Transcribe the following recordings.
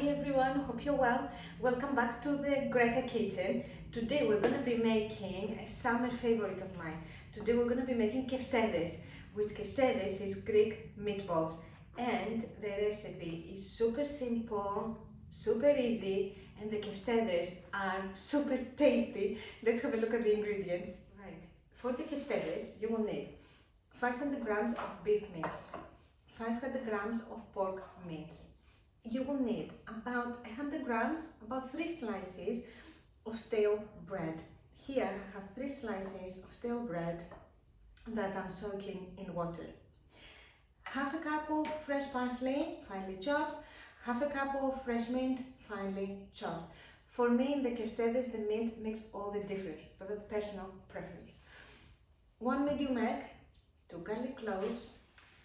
everyone, hope you're well. Welcome back to the Greca kitchen. Today we're going to be making a summer favorite of mine. Today we're going to be making Keftedes, which Keftedes is Greek meatballs. And the recipe is super simple, super easy, and the Keftedes are super tasty. Let's have a look at the ingredients. Right, for the Keftedes you will need 500 grams of beef mince, 500 grams of pork mince. You will need about 100 grams, about 3 slices of stale bread. Here I have 3 slices of stale bread that I'm soaking in water. Half a cup of fresh parsley, finely chopped. Half a cup of fresh mint, finely chopped. For me in the Keftedes, the mint makes all the difference, but that's personal preference. 1 medium egg, 2 garlic cloves,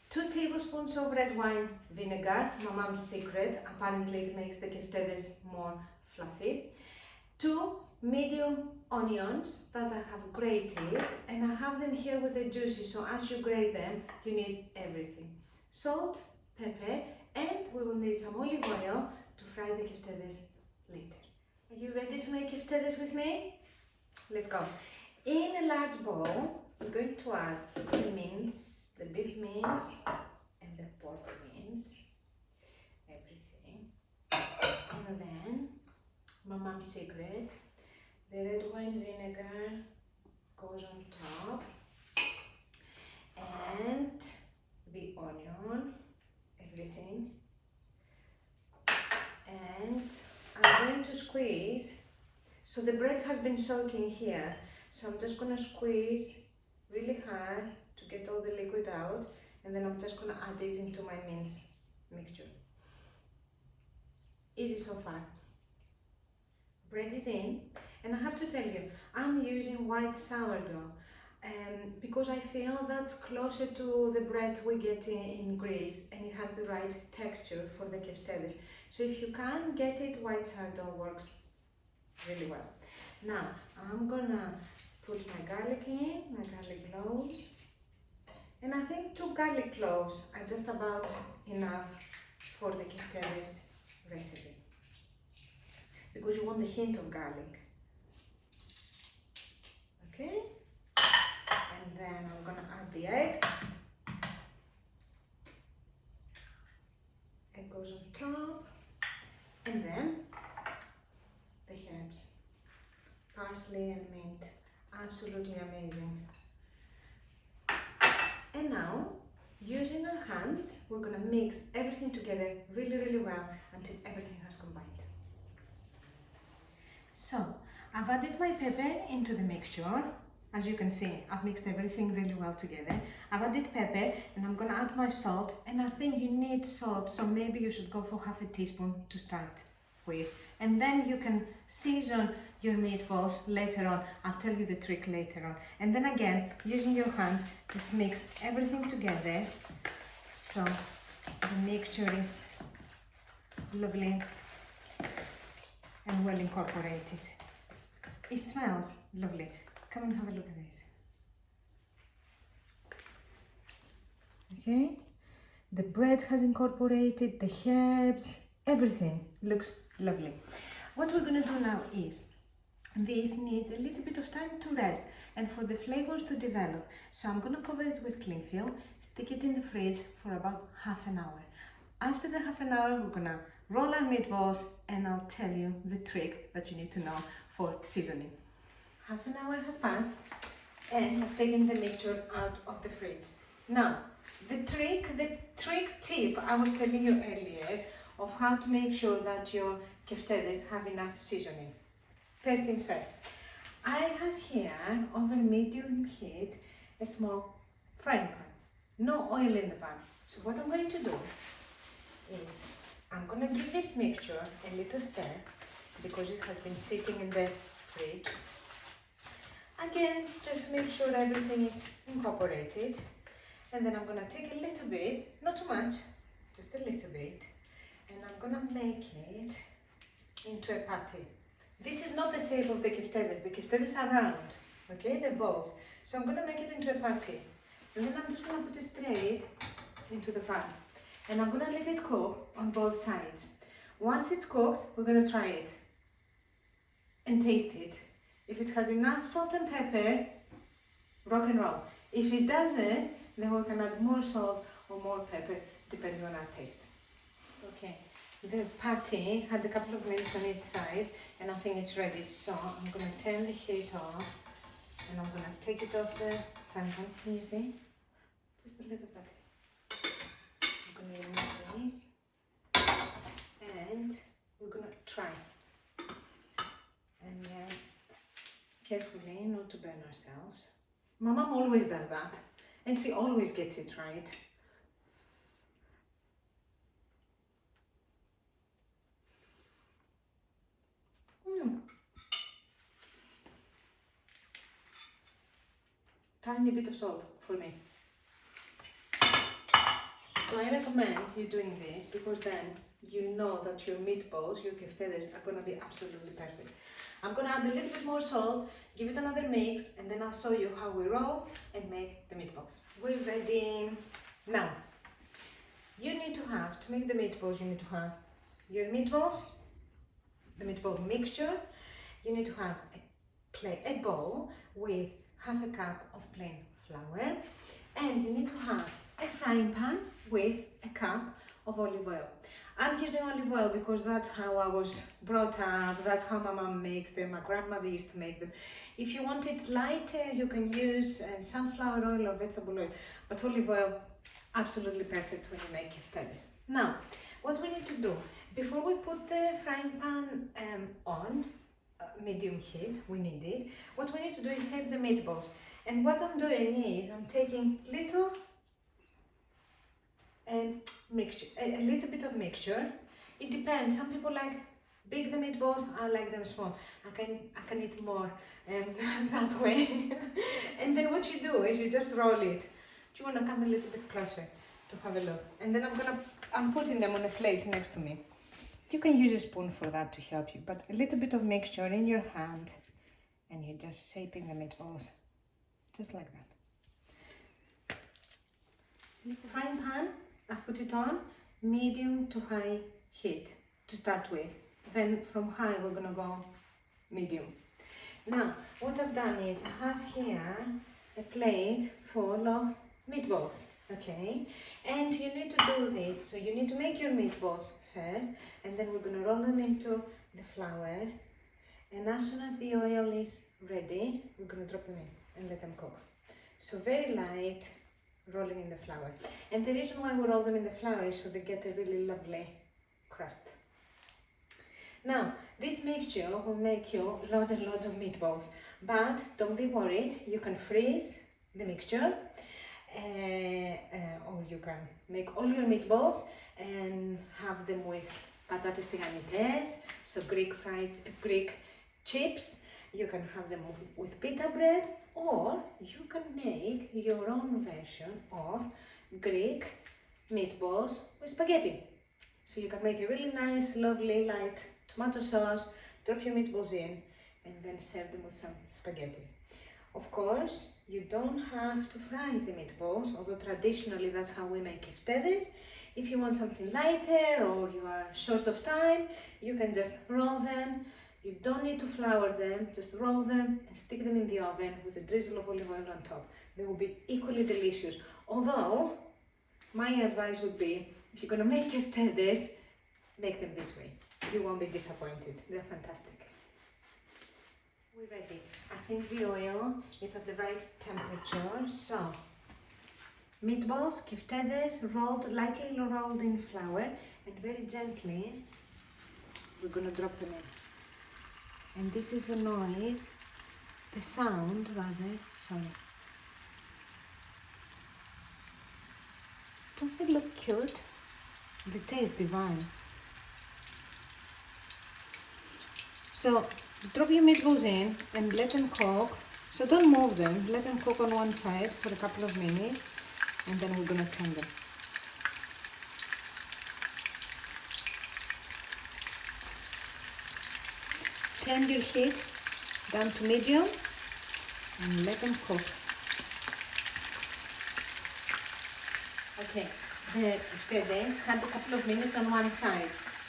2 tablespoons of red wine vinegar, my mom's secret, apparently it makes the Keftedes more fluffy. 2 medium onions that I have grated, and I have them here with the juices, so as you grate them, you need everything. Salt, pepper, and we will need some olive oil to fry the Keftedes later. Are you ready to make Keftedes with me? Let's go. In a large bowl, we're going to add the mince, the beef mince and the pork mince, everything. And then, my mom's secret, the red wine vinegar goes on top, and the onion, everything. And I'm going to squeeze, so the bread has been soaking here, so I'm just going to squeeze really hard to get all the liquid out, and then I'm just going to add it into my mince mixture. Easy so far. Bread is in, and I have to tell you, I'm using white sourdough because I feel that's closer to the bread we get in Greece, and it has the right texture for the Keftedes. So if you can get it, white sourdough works really well. Now I'm gonna put my garlic in, my garlic cloves, and I think 2 garlic cloves are just about enough for the Keftedes recipe, because you want the hint of garlic. Okay, and then I'm gonna add the egg. Egg goes on top, and then the herbs, parsley and mint. Absolutely amazing. And now, using our hands, we're going to mix everything together really well until everything has combined. So, I've added my pepper into the mixture. As you can see, I've mixed everything really well together. I've added pepper, and I'm going to add my salt, and I think you need salt, so maybe you should go for half a teaspoon to start with. And then you can season your meatballs later on. I'll tell you the trick later on. And then again, using your hands, just mix everything together so the mixture is lovely and well incorporated. It smells lovely. Come and have a look at it. Okay, the bread has incorporated, the herbs, everything looks lovely. What we're going to do now is, this needs a little bit of time to rest and for the flavors to develop. So I'm going to cover it with cling film, stick it in the fridge for about half an hour. After the half an hour, we're going to roll our meatballs, and I'll tell you the trick that you need to know for seasoning. Half an hour has passed, and I've taken the mixture out of the fridge. Now, the trick tip I was telling you earlier of how to make sure that your Keftedes have enough seasoning. First things first, I have here over medium heat a small frying pan, no oil in the pan. So what I'm going to do is I'm going to give this mixture a little stir because it has been sitting in the fridge. Again, just to make sure everything is incorporated, and then I'm going to take a little bit, not too much, just a little bit, and I'm going to make it into a patty. This is not the shape of the Keftedes. The Keftedes are round, okay, they're balls. So I'm going to make it into a patty, and then I'm just going to put it straight into the pan, and I'm going to let it cook on both sides. Once it's cooked, we're going to try it and taste it. If it has enough salt and pepper, rock and roll. If it doesn't, then we can add more salt or more pepper depending on our taste. Okay, the patty had a couple of minutes on each side and I think it's ready, so I'm going to turn the heat off and I'm going to take it off the frying pan. Can you see? Just a little bit. I'm going to remove these and we're going to try. And carefully, not to burn ourselves. My mom always does that and she always gets it right. Tiny bit of salt for me. So I recommend you doing this because then you know that your meatballs, your keftedes, are going to be absolutely perfect. I'm going to add a little bit more salt, give it another mix, and then I'll show you how we roll and make the meatballs. We're ready. Now, you need to have, to make the meatballs, you need to have your meatballs, the meatball mixture. You need to have a bowl with half a cup of plain flour, and you need to have a frying pan with a cup of olive oil. I'm using olive oil because that's how I was brought up, that's how my mom makes them, my grandmother used to make them. If you want it lighter, you can use sunflower oil or vegetable oil, but olive oil, absolutely perfect when you make keftedes. Now, what we need to do, before we put the frying pan on, medium heat, we need it, what we need to do is save the meatballs. And what I'm doing is, I'm taking little mixture, a little bit of mixture. It depends. Some people like big the meatballs. I like them small. I can eat more that way. And then what you do is you just roll it. Do you want to come a little bit closer to have a look? And then I'm putting them on a plate next to me. You can use a spoon for that to help you, but a little bit of mixture in your hand, and you're just shaping the meatballs, just like that. Frying pan, I've put it on medium to high heat to start with. Then from high we're gonna go medium. Now what I've done is I have here a plate full of meatballs, okay? And you need to do this, so you need to make your meatballs first, and then we're gonna roll them into the flour. And as soon as the oil is ready, we're gonna drop them in and let them cook. So very light, rolling in the flour. And the reason why we roll them in the flour is so they get a really lovely crust. Now, this mixture will make you loads and loads of meatballs, but don't be worried, you can freeze the mixture, or you can make all your meatballs and have them with patates tiganites, so Greek chips. You can have them with pita bread, or you can make your own version of Greek meatballs with spaghetti. So you can make a really nice, lovely, light tomato sauce, drop your meatballs in, and then serve them with some spaghetti. Of course, you don't have to fry the meatballs, although traditionally that's how we make keftedes. If you want something lighter or you are short of time, you can just roll them. You don't need to flour them, just roll them and stick them in the oven with a drizzle of olive oil on top. They will be equally delicious. Although, my advice would be, if you're going to make keftedes, make them this way. You won't be disappointed. They're fantastic. We're ready. I think the oil is at the right temperature. So, meatballs, keftedes, lightly rolled in flour, and very gently, we're going to drop them in. And this is the noise, the sound rather, sorry. Don't they look cute? They taste divine. So drop your meatballs in and let them cook. So don't move them, let them cook on one side for a couple of minutes, and then we're gonna turn them. Turn your heat down to medium and let them cook. Okay, the keftedes had a couple of minutes on one side.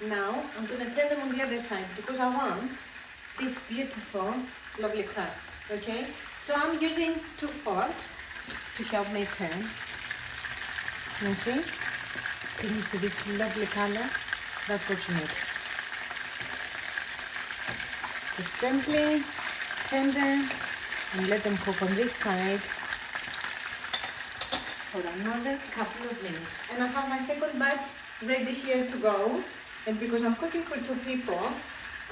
Now I'm going to turn them on the other side because I want this beautiful, lovely crust. Okay, so I'm using 2 forks to help me turn. You see? Can you see this lovely color? That's what you need. Just gently turn them and let them cook on this side for another couple of minutes. And I have my second batch ready here to go. And because I'm cooking for 2 people,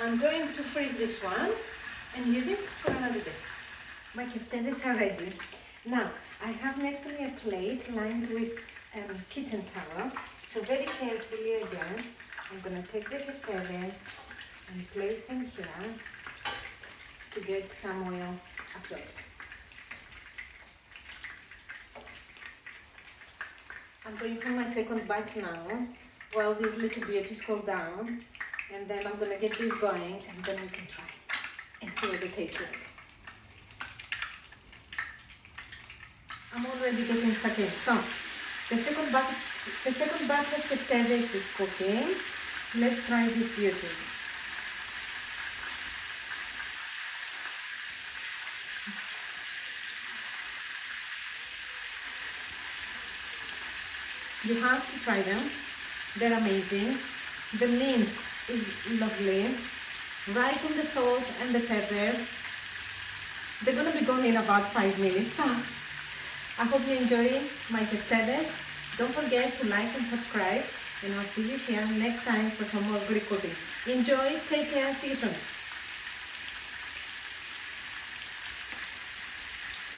I'm going to freeze this one and use it for another day. My keftedes are ready. Now, I have next to me a plate lined with kitchen towel. So very carefully again, I'm going to take the keftedes and place them here to get some oil absorbed. I'm going for my second batch now, while these little beauties cool down, and then I'm going to get this going, and then we can try and see what they taste like. I'm already getting stuck in. So, the second batch of keftedes is cooking. Let's try these beauties. You have to try them. They're amazing. The mint is lovely. Right on the salt and the pepper. They're gonna be gone in about 5 minutes. So I hope you enjoy my keftedes. Don't forget to like and subscribe, and I'll see you here next time for some more Greek cooking. Enjoy, take care, see you soon.